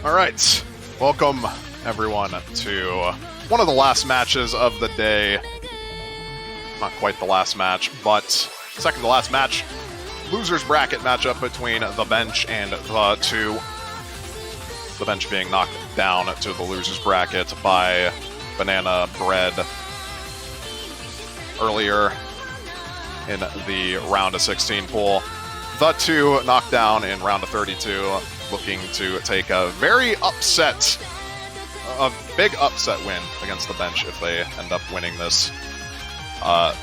Alright, welcome everyone to one of the last matches of the day. Not quite the last match, but second to last match. Loser's bracket matchup between the bench and the two. The bench being knocked down to the loser's bracket by Banana Bread earlier in the round of 16 pool. The two knocked down in round of 32, looking to take a big upset win against the bench if they end up winning this.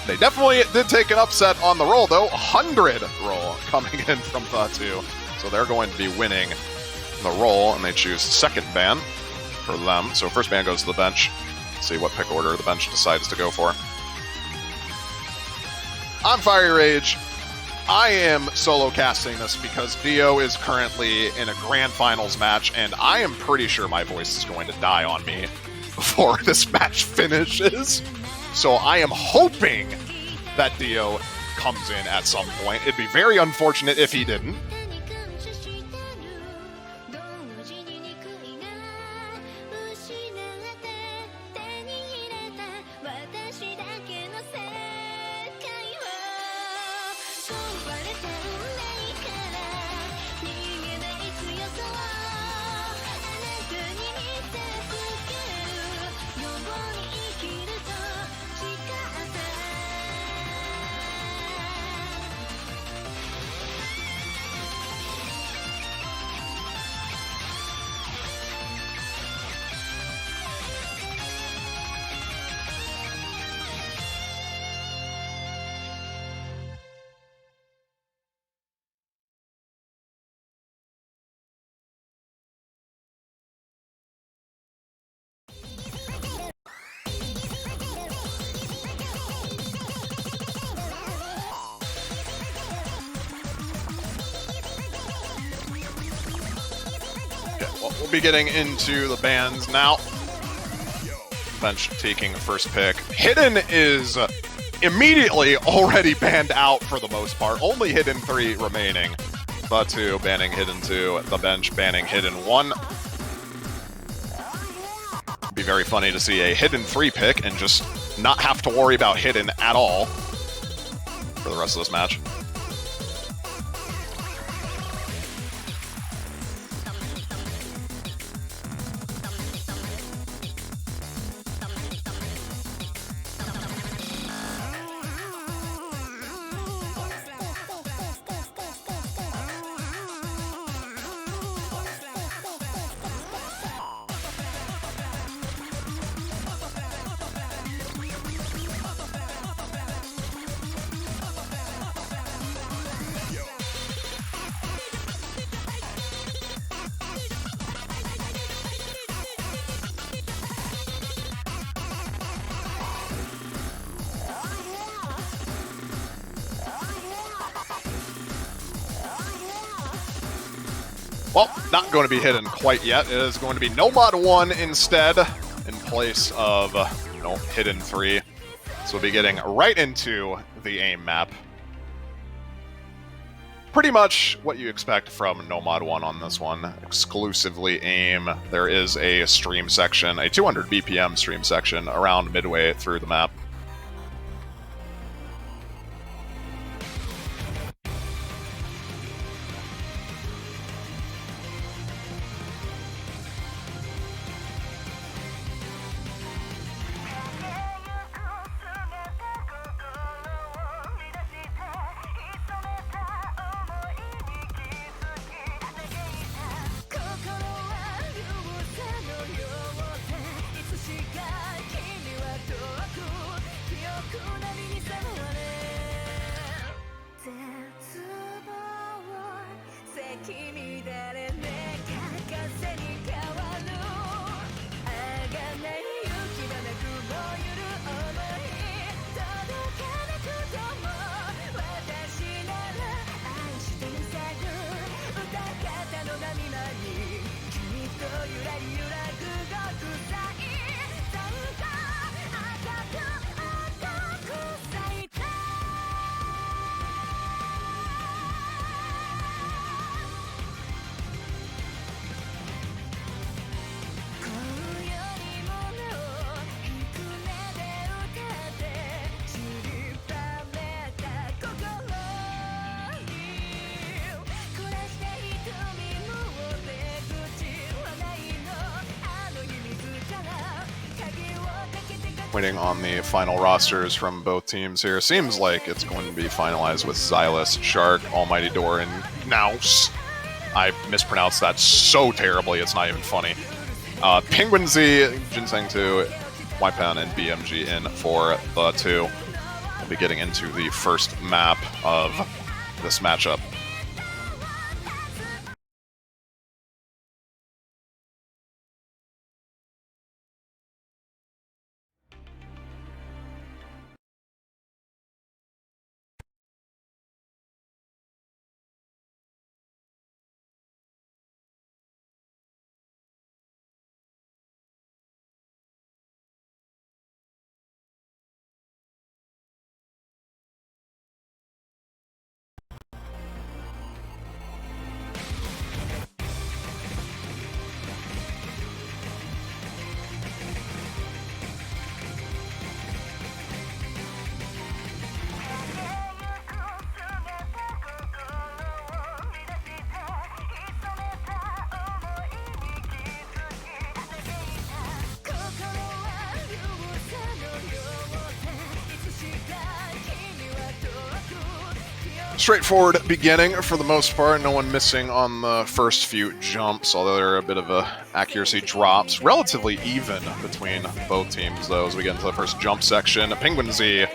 They definitely did take an upset on the roll, though. 100 roll coming in from the two. So they're going to be winning the roll, and they choose second ban for them. So first ban goes to the bench. Let's see what pick order the bench decides to go for. I'm Fiery Rage. I am solo casting this because Dio is currently in a grand finals match, and I am pretty sure my voice is going to die on me before this match finishes. So I am hoping that Dio comes in at some point. It'd be very unfortunate if he didn't. We'll be getting into the bans now. Bench taking first pick. Hidden is immediately already banned out for the most part. Only Hidden 3 remaining. The 2 banning Hidden 2. The bench banning Hidden 1. It'd be very funny to see a Hidden 3 pick and just not have to worry about Hidden at all for the rest of this match. Well, not going to be Hidden quite yet. It is going to be Nomad 1 instead, in place of Hidden 3. So we'll be getting right into the aim map. Pretty much what you expect from Nomad 1 on this one. Exclusively aim. There is a stream section, a 200 BPM stream section around midway through the map. Waiting on the final rosters from both teams here. Seems like it's going to be finalized with Xylus, Shark, Almighty Door, and Naus. I mispronounced that so terribly, it's not even funny. Penguin Z, Ginseng 2, Ypan, and BMG in for the 2. We'll be getting into the first map of this matchup. Straightforward beginning for the most part. No one missing on the first few jumps, although there are a bit of accuracy drops. Relatively even between both teams, though, as we get into the first jump section. Penguin Z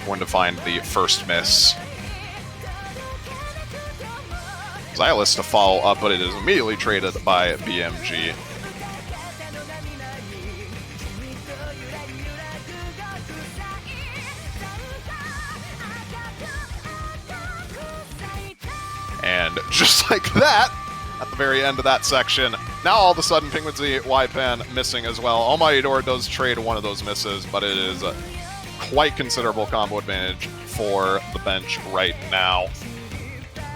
going to find the first miss. Xylus to follow up, but it is immediately traded by BMG. And just like that, at the very end of that section, now all of a sudden Penguin Z, Ypan missing as well. Almighty Door does trade one of those misses, but it is a quite considerable combo advantage for the bench right now.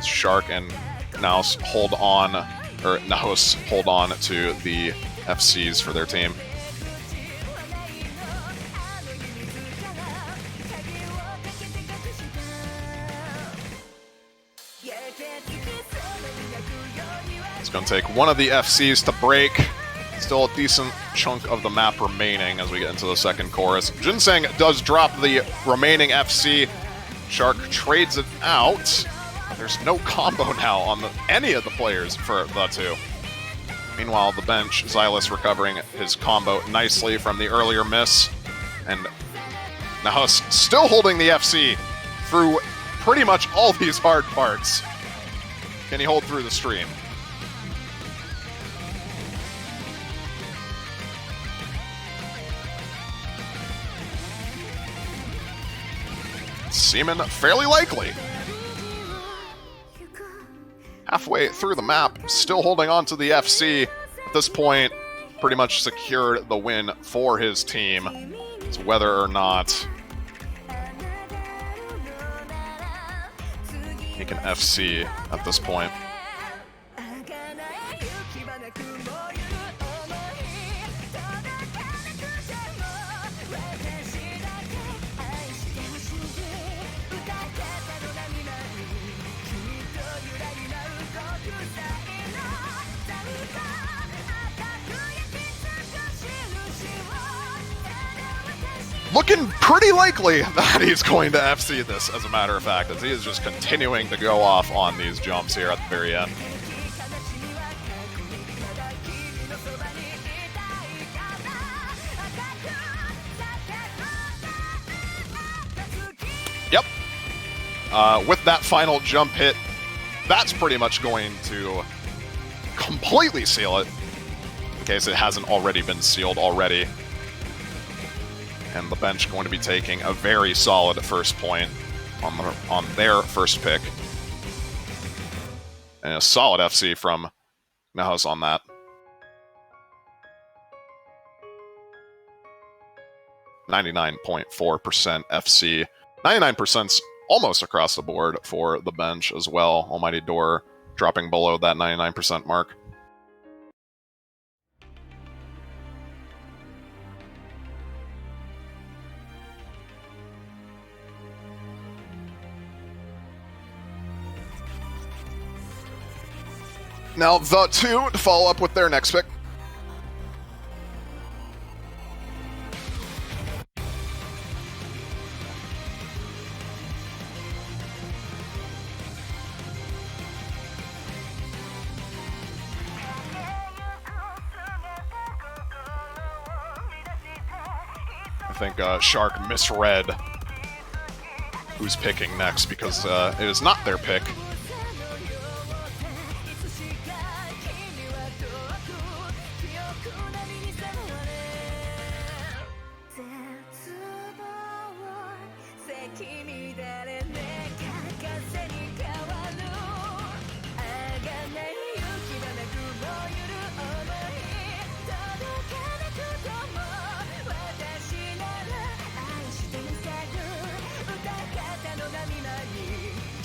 Shark and Naus hold on to the FCs for their team. It's going to take one of the FCs to break. Still a decent chunk of the map remaining as we get into the second chorus. Ginseng does drop the remaining FC. Shark trades it out. There's no combo now on any of the players for the 2. Meanwhile, the bench, Xylus recovering his combo nicely from the earlier miss. And Naus still holding the FC through pretty much all these hard parts. Can he hold through the stream? Seeming fairly likely. Halfway through the map, still holding on to the FC. At this point, pretty much secured the win for his team. It's whether or not he can FC at this point. Looking pretty likely that he's going to FC this, as a matter of fact, as he is just continuing to go off on these jumps here at the very end. Yep. With that final jump hit, that's pretty much going to completely seal it, in case it hasn't already been sealed already. And the bench going to be taking a very solid first point on their first pick. And a solid FC from Naus on that. 99.4% FC. 99%'s almost across the board for the bench as well. Almighty Door dropping below that 99% mark. Now, the 2 to follow up with their next pick. think Shark misread who's picking next, because it is not their pick.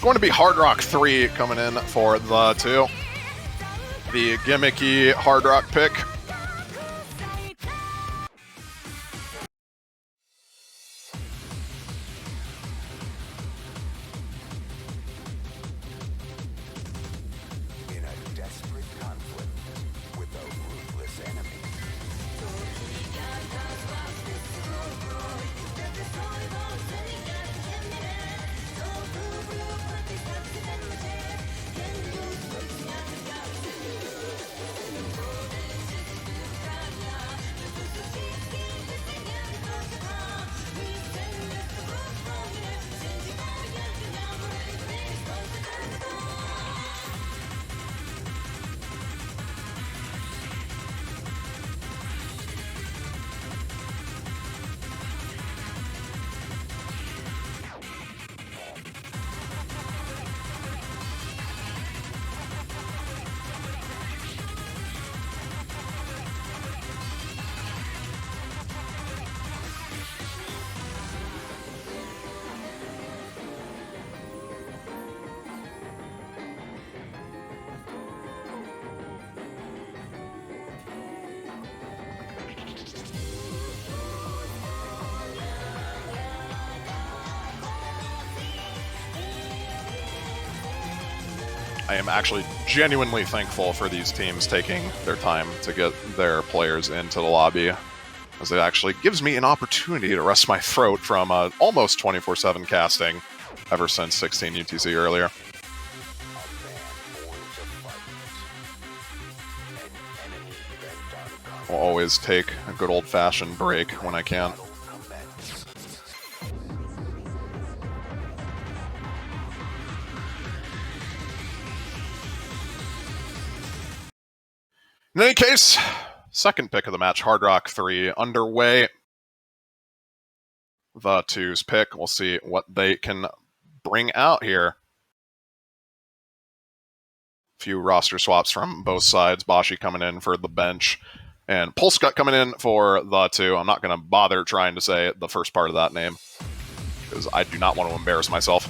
Going to be Hard Rock 3 coming in for the 2. The gimmicky Hard Rock pick. In a desperate conflict with a ruthless enemy. I am actually genuinely thankful for these teams taking their time to get their players into the lobby, as it actually gives me an opportunity to rest my throat from almost 24/7 casting ever since 16 UTC earlier. I'll always take a good old-fashioned break when I can. In any case, second pick of the match, Hard Rock 3, underway. The 2's pick. We'll see what they can bring out here. A few roster swaps from both sides. Bashi coming in for the bench, and Pulscut coming in for the 2. I'm not going to bother trying to say the first part of that name, because I do not want to embarrass myself.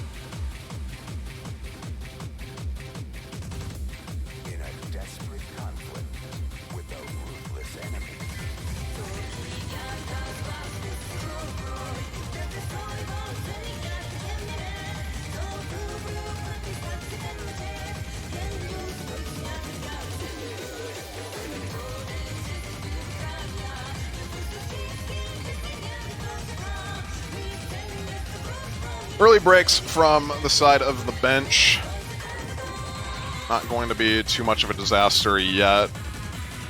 Early breaks from the side of the bench. Not going to be too much of a disaster yet.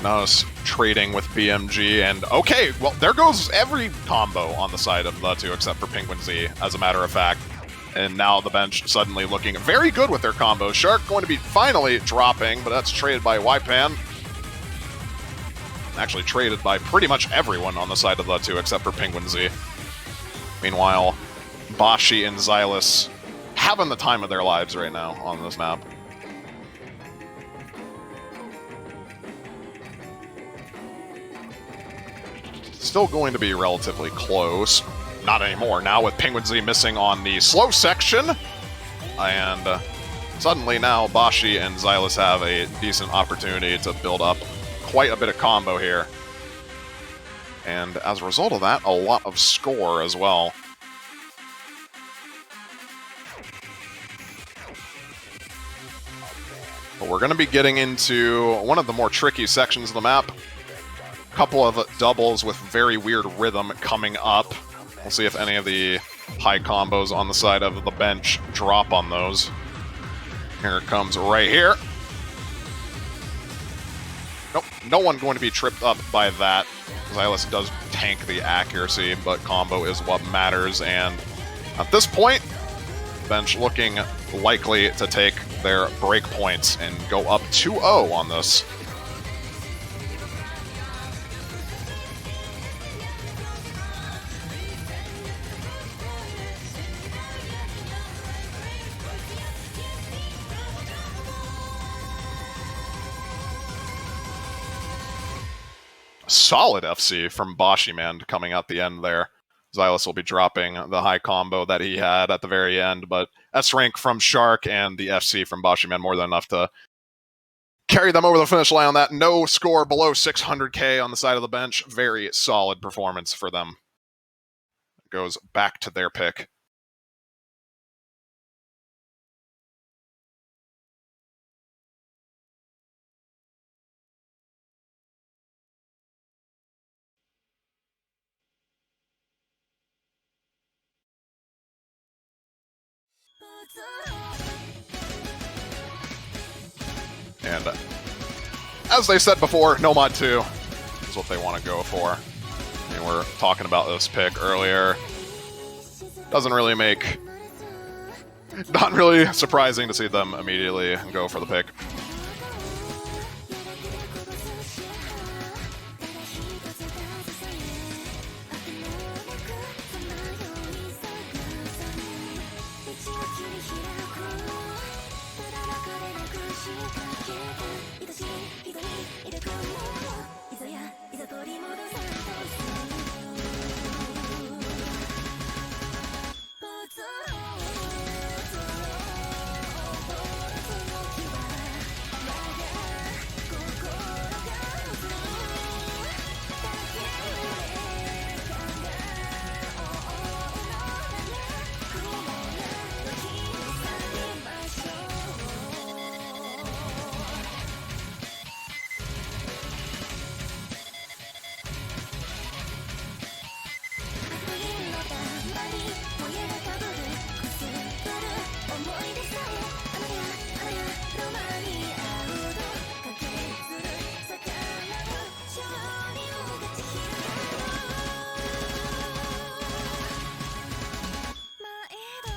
Now it's trading with BMG, and okay, well, there goes every combo on the side of the 2 except for Penguin Z, as a matter of fact. And now the bench suddenly looking very good with their combos. Shark going to be finally dropping, but that's traded by Ypan. Actually traded by pretty much everyone on the side of the 2 except for Penguin Z. Meanwhile, Bashi and Xylus having the time of their lives right now on this map. Still going to be relatively close. Not anymore. Now with Penguin Z missing on the slow section. And suddenly now Bashi and Xylus have a decent opportunity to build up quite a bit of combo here. And as a result of that, a lot of score as well. But we're going to be getting into one of the more tricky sections of the map. A couple of doubles with very weird rhythm coming up. We'll see if any of the high combos on the side of the bench drop on those. Here it comes right here. Nope, no one going to be tripped up by that. Xylus does tank the accuracy, but combo is what matters. And at this point, bench looking likely to take their break points and go up 2-0 on this. Solid FC from Bashiman coming at the end there. Xylus will be dropping the high combo that he had at the very end, but S rank from Shark and the FC from Bashiman more than enough to carry them over the finish line on that. No score below 600k on the side of the bench. Very solid performance for them. It goes back to their pick. And as they said before, no mod 2 is what they want to go for. I mean, we're talking about this pick earlier. Doesn't really make... Not really surprising to see them immediately go for the pick.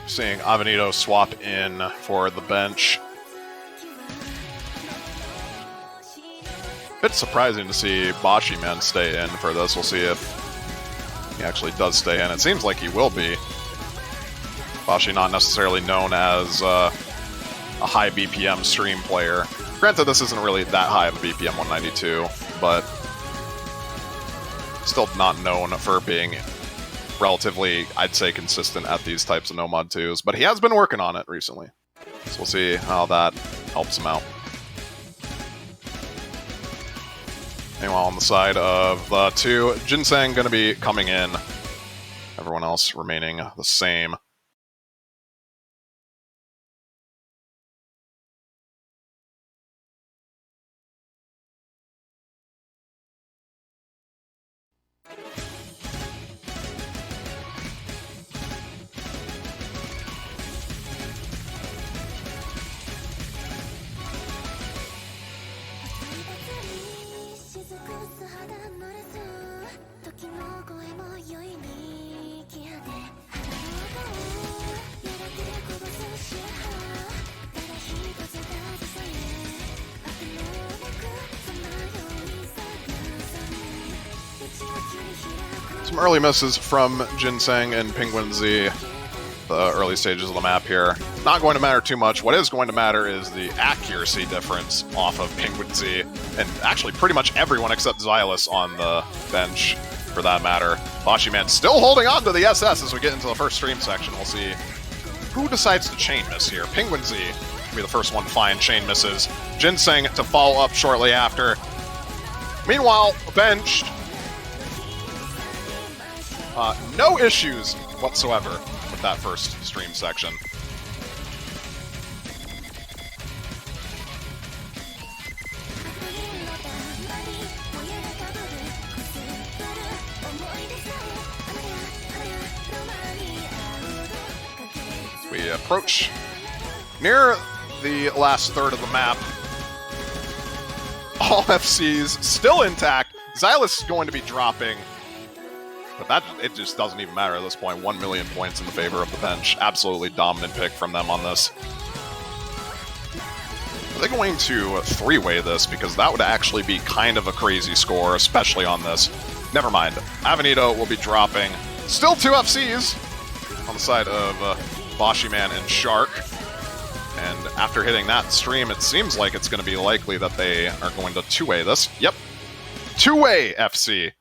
Seeing Avenito swap in for the bench. Bit surprising to see Bashiman stay in for this. We'll see if he actually does stay in. It seems like he will be. Bashi not necessarily known as a high BPM stream player. Granted, this isn't really that high of a BPM 192, but still not known for being relatively, I'd say, consistent at these types of no mod 2s, but he has been working on it recently. So we'll see how that helps him out. Meanwhile, on the side of the 2, Ginseng going to be coming in. Everyone else remaining the same. Some early misses from Ginseng and Penguin Z, the early stages of the map here. Not going to matter too much. What is going to matter is the accuracy difference off of Penguin Z, and actually pretty much everyone except Xylus on the bench, for that matter. Bashiman still holding on to the SS as we get into the first stream section. We'll see who decides to chain miss here. Penguin Z will be the first one to find chain misses. Ginseng to follow up shortly after. Meanwhile, benched. No issues whatsoever with that first stream section. We approach near the last third of the map. All FCs still intact. Xylus is going to be dropping But it just doesn't even matter at this point. 1 million points in the favor of the bench. Absolutely dominant pick from them on this. Are they going to three-way this? Because that would actually be kind of a crazy score, especially on this. Never mind. Avenito will be dropping. Still 2 FCs on the side of Bashiman and Shark. And after hitting that stream, it seems like it's going to be likely that they are going to two-way this. Yep. Two-way FC.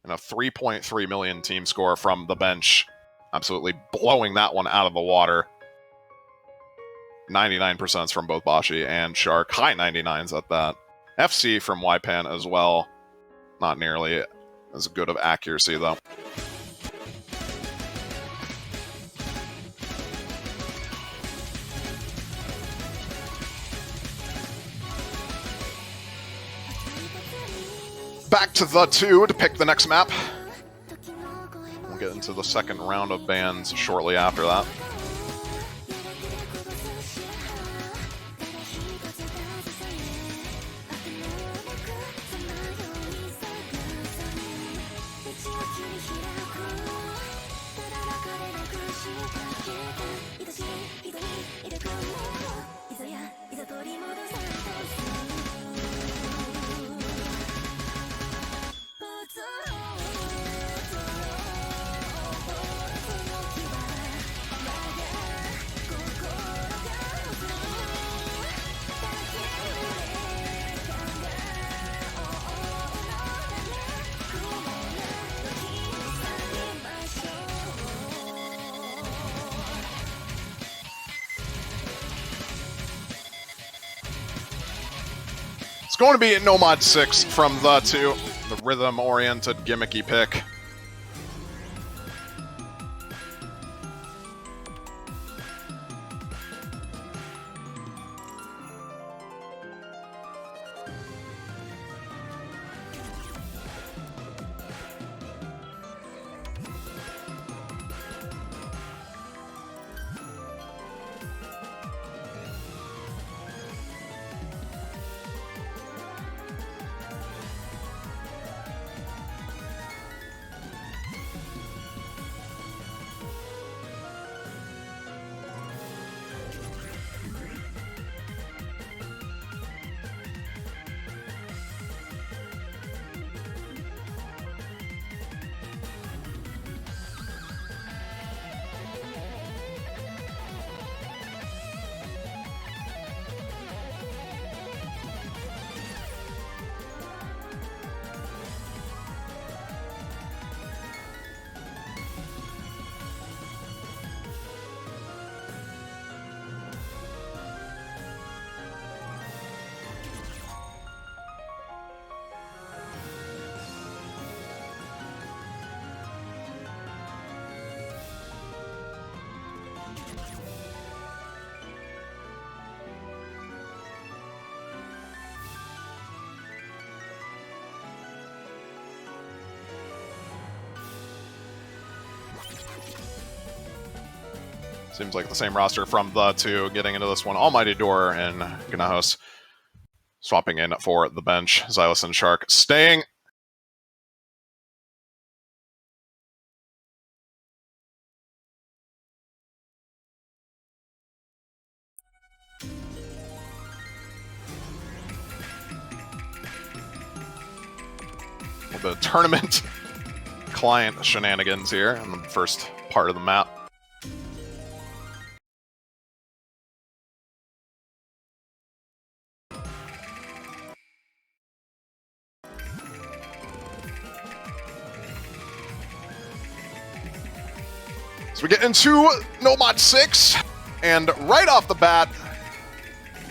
And a 3.3 million team score from the bench. Absolutely blowing that one out of the water. 99% from both Bashi and Shark. High 99s at that. FC from Ypan as well. Not nearly as good of accuracy, though. Back to the 2 to pick the next map. We'll get into the second round of bans shortly after that. It's going to be Nomad 6 from the 2, the rhythm-oriented gimmicky pick. Seems like the same roster from the 2 getting into this one. Almighty Door and Ganahos swapping in for the bench. Xylus and Shark staying. A little bit of tournament client shenanigans here in the first part of the map. So we get into Nomad 6, and right off the bat,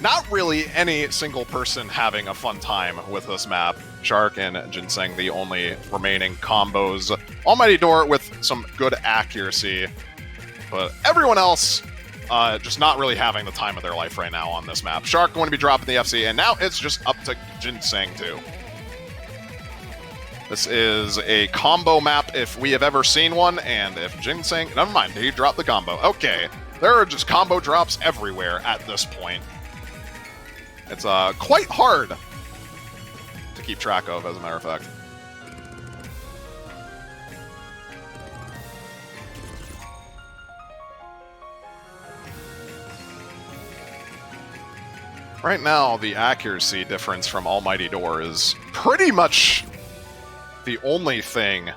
not really any single person having a fun time with this map. Shark and Ginseng, the only remaining combos. Almighty Door with some good accuracy, but everyone else just not really having the time of their life right now on this map. Shark going to be dropping the FC, and now it's just up to Ginseng too. This is a combo map if we have ever seen one, and if Ginseng... Never mind, he dropped the combo. Okay, there are just combo drops everywhere at this point. It's quite hard to keep track of, as a matter of fact. Right now, the accuracy difference from Almighty Door is pretty much the only thing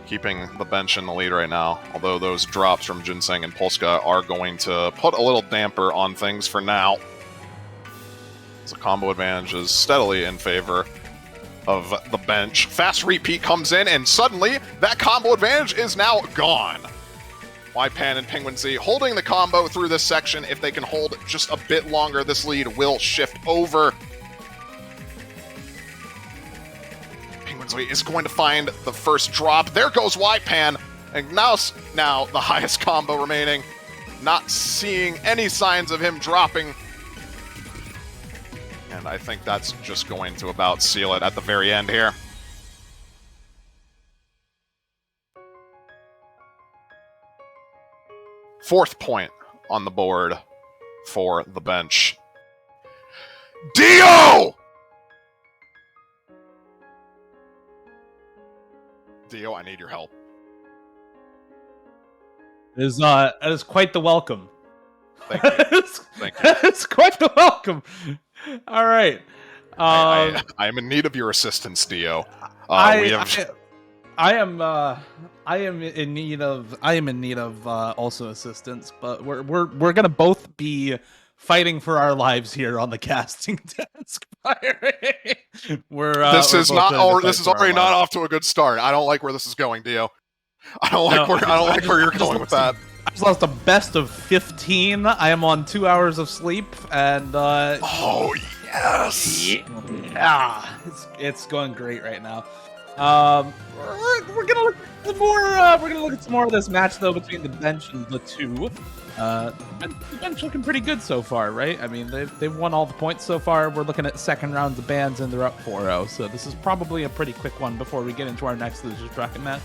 keeping the bench in the lead right now. Although those drops from Ginseng and Polska are going to put a little damper on things for now. The combo advantage is steadily in favor of the bench. Fast repeat comes in, and suddenly that combo advantage is now gone. Pan and Penguin Z holding the combo through this section. If they can hold just a bit longer, this lead will shift over. Penguin Z is going to find the first drop. There goes Pan, and now the highest combo remaining. Not seeing any signs of him dropping. And I think that's just going to about seal it at the very end here. Fourth point on the board for the bench. Dio! Dio, I need your help. It is quite the welcome. Thank you. Thank you. It's quite the welcome. All right. I am in need of your assistance, Dio. I am in need of also assistance, but we're gonna both be fighting for our lives here on the casting desk. This is already not off to a good start. I don't like where this is going, Dio. I don't like where you're going with that. I just lost a best of 15. I am on 2 hours of sleep, and oh yes, yeah, it's going great right now. We're gonna look at some more. We're gonna look at some more of this match though between the bench and the two. The bench looking pretty good so far, right? I mean, they've won all the points so far. We're looking at second rounds of bands, and they're up 4-0. So this is probably a pretty quick one before we get into our next losers bracket match.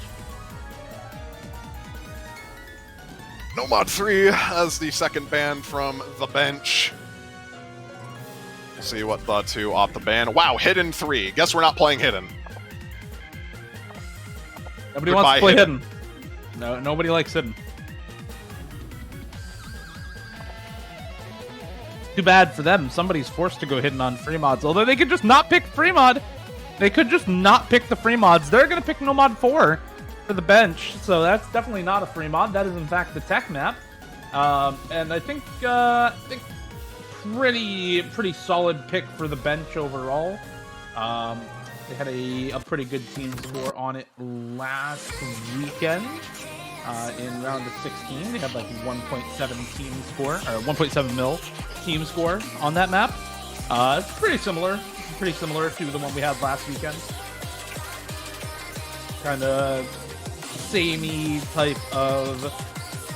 Nomad 3 as the second ban from the bench. We'll see what the two opt the ban. Wow, Hidden 3. Guess we're not playing Hidden. Nobody wants to play Hidden. No, nobody likes Hidden. Too bad for them. Somebody's forced to go Hidden on free mods. Although they could just not pick free mod. They could just not pick the free mods. They're going to pick Nomad 4 for the bench. So that's definitely not a free mod. That is, in fact, the tech map. And I think pretty solid pick for the bench overall. They had a pretty good team score on it last weekend. In round of 16, they had like 1.7 team score, or 1.7 mil team score on that map. It's pretty similar to the one we had last weekend. Kind of samey type of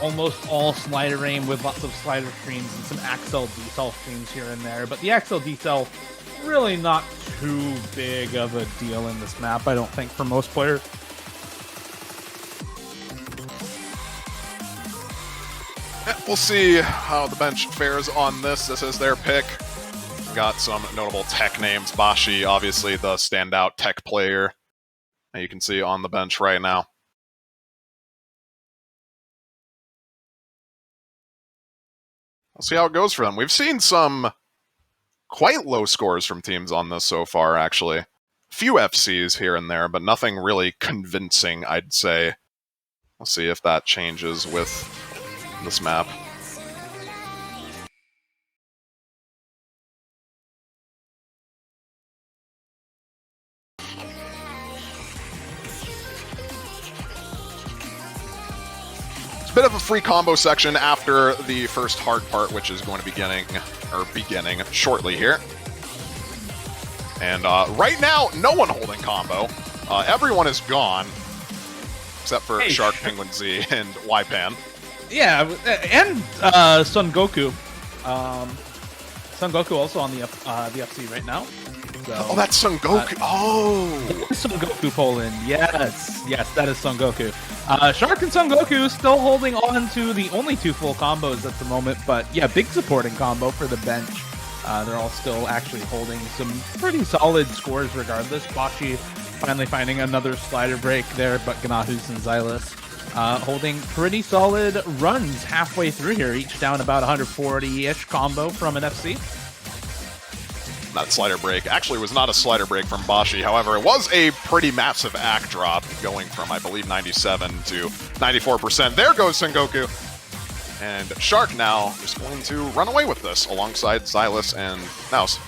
almost all slider aim with lots of slider screens and some Axel decel screens here and there. But the Axel decel really not too big of a deal in this map, I don't think, for most players. We'll see how the bench fares on this. This is their pick. Got some notable tech names. Bashi, obviously the standout tech player that you can see on the bench right now. We'll see how it goes for them. We've seen some quite low scores from teams on this so far, actually. A few FCs here and there, but nothing really convincing, I'd say. We'll see if that changes with this map. It's a bit of a free combo section after the first hard part, which is going to be beginning shortly here. And right now, no one holding combo. Everyone is gone, except for Shark, Penguin Z, and Pan. Yeah, and Son Goku. Son Goku also on the FC right now. So, oh, that's Son Goku. Son Goku Poland. Yes, that is Son Goku. Shark and Son Goku still holding on to the only two full combos at the moment, but yeah, big supporting combo for the bench. They're all still actually holding some pretty solid scores regardless. Bashi finally finding another slider break there, but Ganahus and Xylus holding pretty solid runs halfway through here, each down about 140-ish combo from an FC. That slider break actually was not a slider break from Bashi. However, it was a pretty massive act drop going from, I believe, 97 to 94%. There goes Sengoku. And Shark now is going to run away with this alongside Xylus and Naus.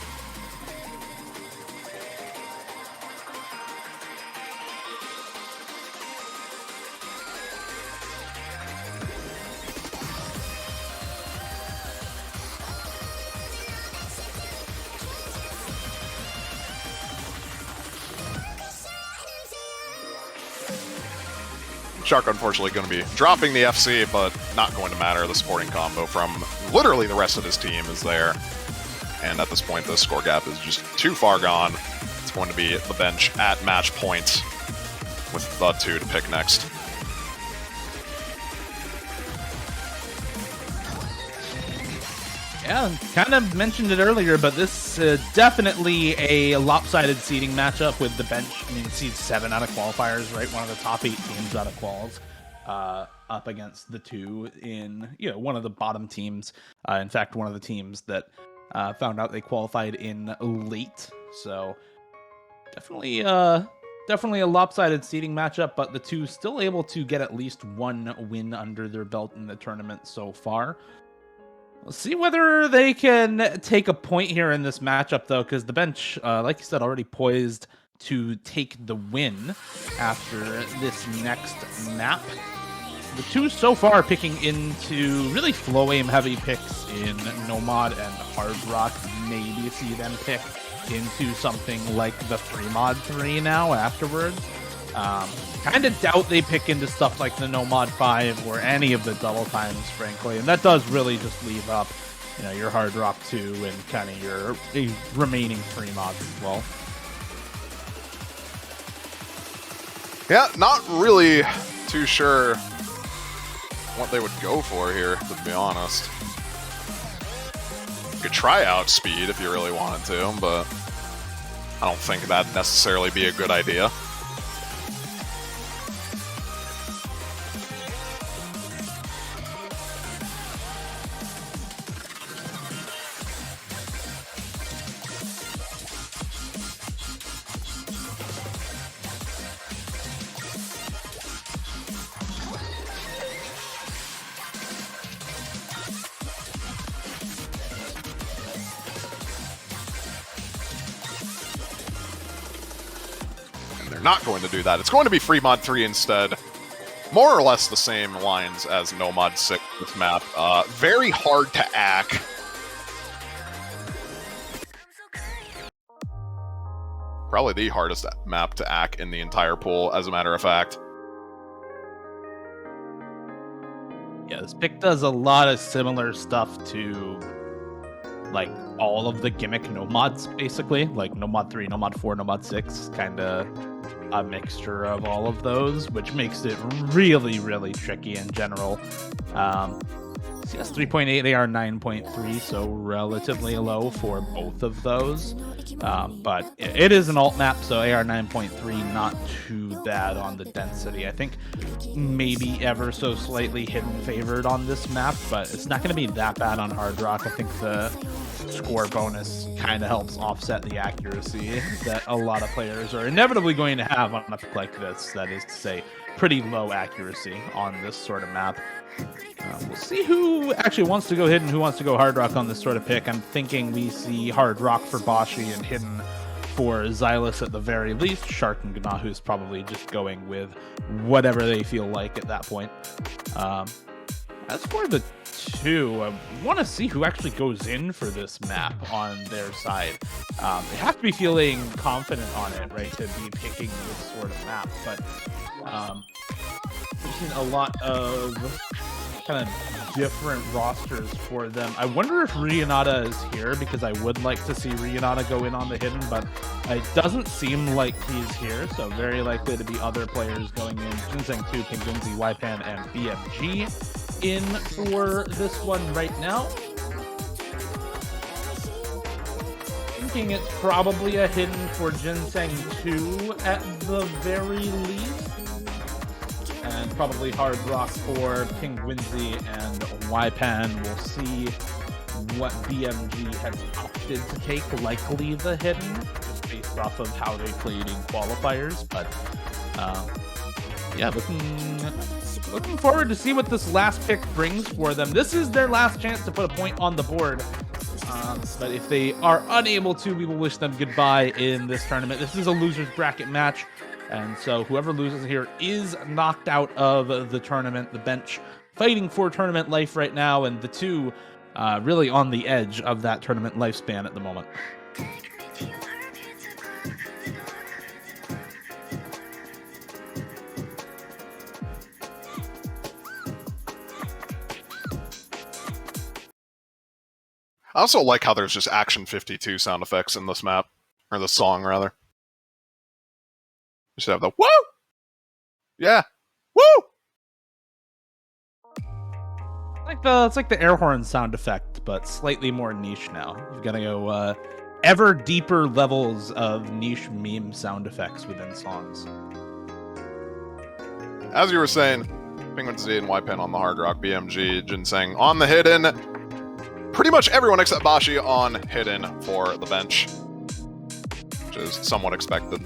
Shark, unfortunately, going to be dropping the FC, but not going to matter. The supporting combo from literally the rest of his team is there. And at this point, the score gap is just too far gone. It's going to be the bench at match point with the 2 to pick next. Yeah, kind of mentioned it earlier, but this definitely a lopsided seeding matchup with the bench. I mean, seed 7 out of qualifiers, right? One of the top 8 teams out of quals, up against the 2 in, one of the bottom teams. In fact, one of the teams that found out they qualified in late. So definitely a lopsided seeding matchup, but the 2 still able to get at least 1 win under their belt in the tournament so far. We'll see whether they can take a point here in this matchup, though, because the bench, like you said, already poised to take the win after this next map. The 2 so far picking into really flow aim heavy picks in Nomad and Hard Rock. Maybe see them pick into something like the 3-mod 3 now afterwards. Kind of doubt they pick into stuff like the Nomad 5 or any of the double times, frankly. And that does really just leave up, your Hard Rock 2 and kind of your remaining 3 mods as well. Yeah, not really too sure what they would go for here, to be honest. You could try out speed if you really wanted to, but I don't think that'd necessarily be a good idea. Not going to do that. It's going to be free mod 3 instead. More or less the same lines as No Mod 6 this map. Very hard to ack. Probably the hardest map to ack in the entire pool, as a matter of fact. Yeah, this pick does a lot of similar stuff to like all of the gimmick nomads, basically. Like Nomad 3, Nomad 4, Nomad 6, kind of a mixture of all of those, which makes it really, really tricky in general. CS 3.8, AR 9.3, so relatively low for both of those. But it is an alt map, so AR 9.3 not too bad on the density. I think maybe ever so slightly hidden favored on this map, but it's not going to be that bad on Hard Rock. I think the score bonus kind of helps offset the accuracy that a lot of players are inevitably going to have on a pick like this. That is to say, pretty low accuracy on this sort of map. We'll see who actually wants to go hidden, who wants to go Hard Rock on this sort of pick. I'm thinking we see Hard Rock for Bashi and hidden for Xylus at the very least. Shark and Gnahu's probably just going with whatever they feel like at that point. As for the two, I want to see who actually goes in for this map on their side. They have to be feeling confident on it, right, to be picking this sort of map. But we've seen a lot of kind of different rosters for them. I wonder if Rionata is here, because I would like to see Rionata go in on the hidden, but it doesn't seem like he's here, so very likely to be other players going in. Ginseng 2, Penguinzy, Ypan, and BFG in for this one right now. Thinking it's probably a hidden for Ginseng 2 at the very least. And probably Hard Rock for Penguinzy and Ypan. We'll see what BMG has opted to take, likely the hidden, just based off of how they played in qualifiers. But yeah, looking forward to see what this last pick brings for them. This is their last chance to put a point on the board. But if they are unable to, we will wish them goodbye in this tournament. This is a loser's bracket match, and so whoever loses here is knocked out of the tournament. The bench fighting for tournament life right now, and the two really on the edge of that tournament lifespan at the moment. I also like how there's just Action 52 sound effects in this map, or the song rather. You should have the woo, yeah, woo. It's like the air horn sound effect, but slightly more niche now. You've got to go ever deeper levels of niche meme sound effects within songs. As you were saying, Penguin Z and Ypen on the Hard Rock, BMG, Ginseng on the hidden. Pretty much everyone except Bashi on hidden for the bench, which is somewhat expected.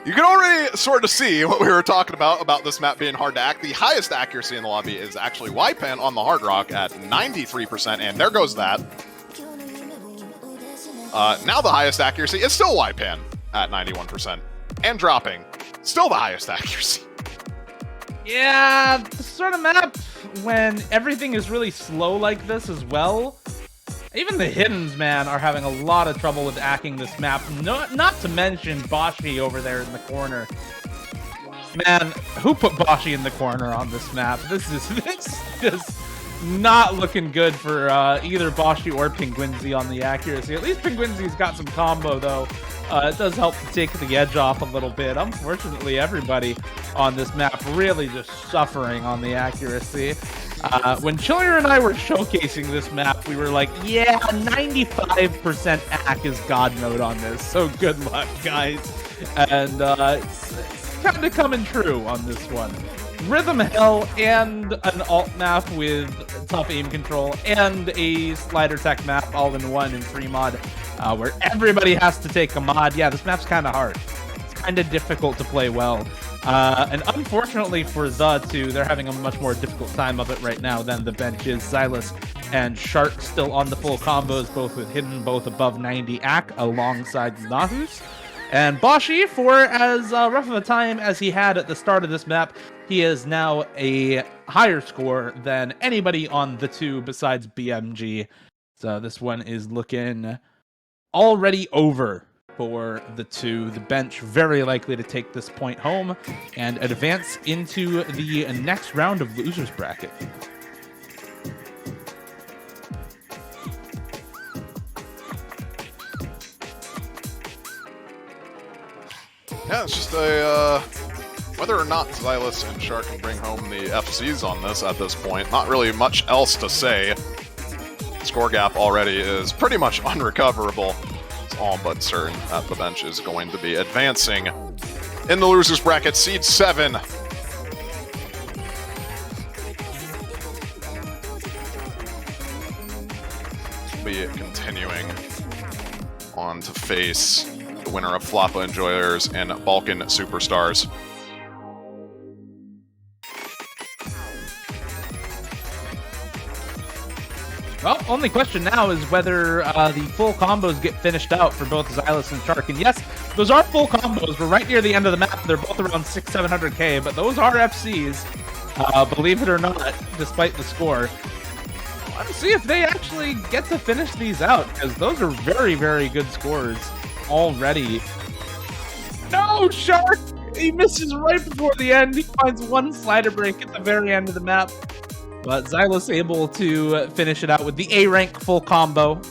You can already sort of see what we were talking about this map being hard to act. The highest accuracy in the lobby is actually Ypen on the Hard Rock at 93%, and there goes that. Now the highest accuracy is still Ypen at 91%, and dropping. Still the highest accuracy. Yeah, the sort of map when everything is really slow like this as well. Even the hiddens, man, are having a lot of trouble with acting this map. Not to mention Bashi over there in the corner. Man, who put Bashi in the corner on this map? This is just not looking good for either Bashi or Penguinzy on the accuracy. At least Penguinzy's got some combo, though. It does help to take the edge off a little bit. Unfortunately, everybody on this map really just suffering on the accuracy. When Chiller and I were showcasing this map, we were like, yeah, 95% ACK is God mode on this, so good luck, guys. And it's kind of coming true on this one. Rhythm Hell and an alt map with tough aim control and a slider tech map all in one in free mod, where everybody has to take a mod. Yeah, this map's kind of hard. It's kind of difficult to play well. And unfortunately for the two, they're having a much more difficult time of it right now than the bench is. Xylus and Shark still on the full combos, both with hidden, both above 90 AC alongside Nahus. And Bashi, for as rough of a time as he had at the start of this map, he is now a higher score than anybody on the two besides BMG. So this one is looking already over for the two. The bench very likely to take this point home and advance into the next round of losers bracket. Yeah, it's just a whether or not Xylus and Shark can bring home the FCs on this at this point. Not really much else to say. Score gap already is pretty much unrecoverable. It's all but certain that the bench is going to be advancing in the losers bracket. Seed 7. Be continuing on to face the winner of Floppa Enjoyers and Balkan Superstars. Well, only question now is whether the full combos get finished out for both Xylus and Shark. And yes, those are full combos. We're right near the end of the map. They're both around 600-700k, but those are FCs, believe it or not, despite the score. Let's see if they actually get to finish these out, because those are very, very good scores already. No, Shark! He misses right before the end. He finds one slider break at the very end of the map. But Xylus able to finish it out with the A rank full combo.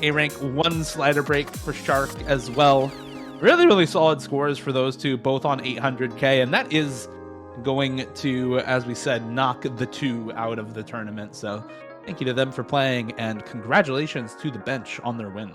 A rank 1 slider break for Shark as well. Really, really solid scores for those two, both on 800K, and that is going to, as we said, knock the two out of the tournament. So thank you to them for playing, and congratulations to the bench on their win.